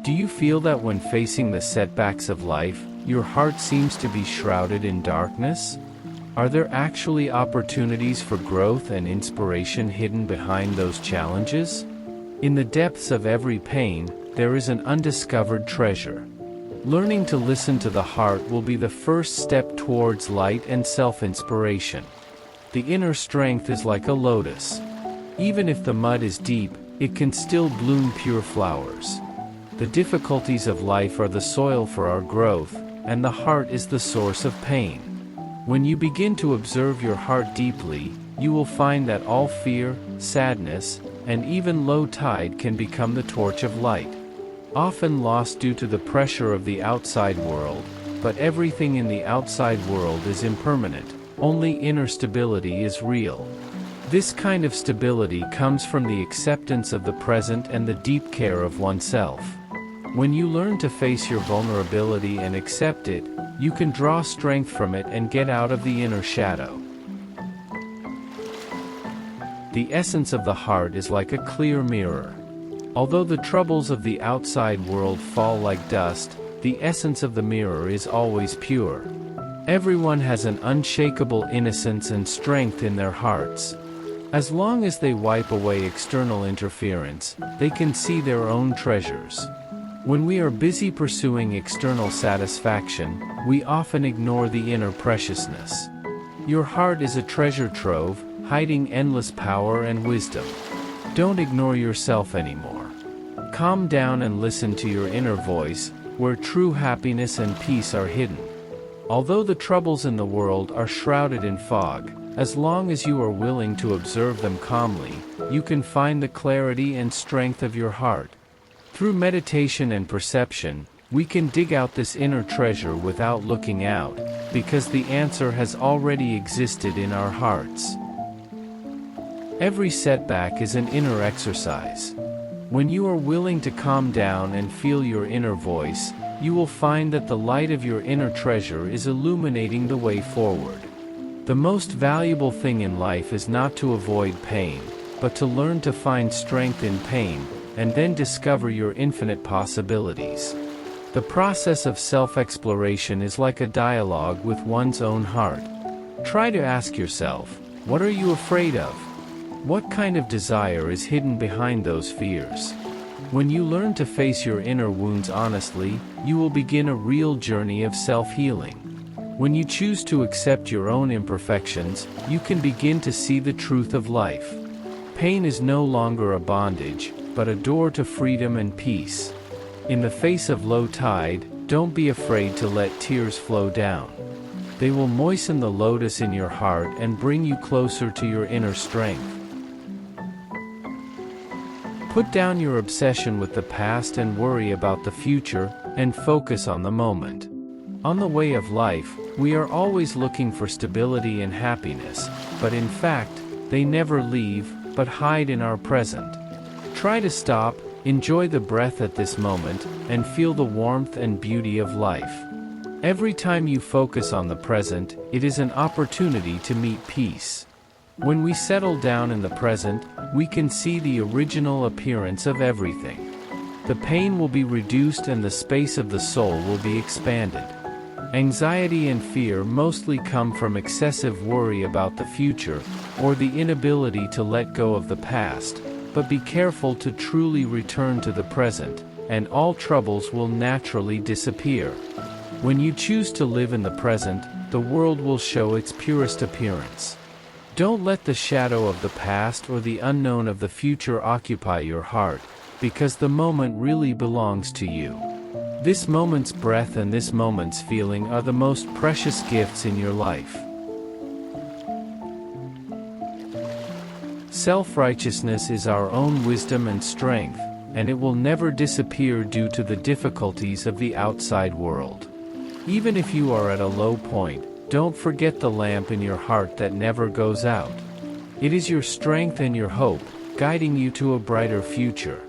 Do you feel that when facing the setbacks of life, your heart seems to be shrouded in darkness? Are there actually opportunities for growth and inspiration hidden behind those challenges? In the depths of every pain, there is an undiscovered treasure. Learning to listen to the heart will be the first step towards light and self-inspiration. The inner strength is like a lotus. Even if the mud is deep, it can still bloom pure flowers. The difficulties of life are the soil for our growth, and the heart is the source of pain. When you begin to observe your heart deeply, you will find that all fear, sadness, and even low tide can become the torch of light. Often lost due to the pressure of the outside world, but everything in the outside world is impermanent, only inner stability is real. This kind of stability comes from the acceptance of the present and the deep care of oneself. When you learn to face your vulnerability and accept it, you can draw strength from it and get out of the inner shadow. The essence of the heart is like a clear mirror. Although the troubles of the outside world fall like dust, the essence of the mirror is always pure. Everyone has an unshakable innocence and strength in their hearts. As long as they wipe away external interference, they can see their own treasures. When we are busy pursuing external satisfaction, we often ignore the inner preciousness. Your heart is a treasure trove, hiding endless power and wisdom. Don't ignore yourself anymore. Calm down and listen to your inner voice, where true happiness and peace are hidden. Although the troubles in the world are shrouded in fog, as long as you are willing to observe them calmly, you can find the clarity and strength of your heart. Through meditation and perception, we can dig out this inner treasure without looking out, because the answer has already existed in our hearts. Every setback is an inner exercise. When you are willing to calm down and feel your inner voice, you will find that the light of your inner treasure is illuminating the way forward. The most valuable thing in life is not to avoid pain, but to learn to find strength in pain, and then discover your infinite possibilities. The process of self-exploration is like a dialogue with one's own heart. Try to ask yourself, what are you afraid of? What kind of desire is hidden behind those fears? When you learn to face your inner wounds honestly, you will begin a real journey of self-healing. When you choose to accept your own imperfections, you can begin to see the truth of life. Pain is no longer a bondage, but a door to freedom and peace. In the face of low tide, don't be afraid to let tears flow down. They will moisten the lotus in your heart and bring you closer to your inner strength. Put down your obsession with the past and worry about the future, and focus on the moment. On the way of life, we are always looking for stability and happiness, but in fact, they never leave, but hide in our present. Try to stop, enjoy the breath at this moment, and feel the warmth and beauty of life. Every time you focus on the present, it is an opportunity to meet peace. When we settle down in the present, we can see the original appearance of everything. The pain will be reduced and the space of the soul will be expanded. Anxiety and fear mostly come from excessive worry about the future, or the inability to let go of the past, but be careful to truly return to the present, and all troubles will naturally disappear. When you choose to live in the present, the world will show its purest appearance. Don't let the shadow of the past or the unknown of the future occupy your heart, because the moment really belongs to you. This moment's breath and this moment's feeling are the most precious gifts in your life. Self-righteousness is our own wisdom and strength, and it will never disappear due to the difficulties of the outside world. Even if you are at a low point, don't forget the lamp in your heart that never goes out. It is your strength and your hope, guiding you to a brighter future.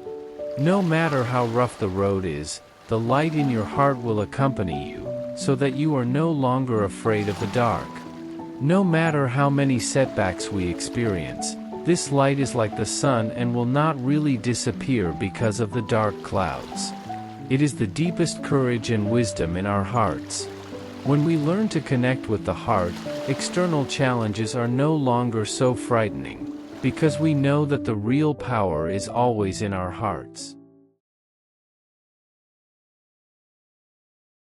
No matter how rough the road is, the light in your heart will accompany you, so that you are no longer afraid of the dark. No matter how many setbacks we experience, this light is like the sun and will not really disappear because of the dark clouds. It is the deepest courage and wisdom in our hearts. When we learn to connect with the heart, external challenges are no longer so frightening, because we know that the real power is always in our hearts.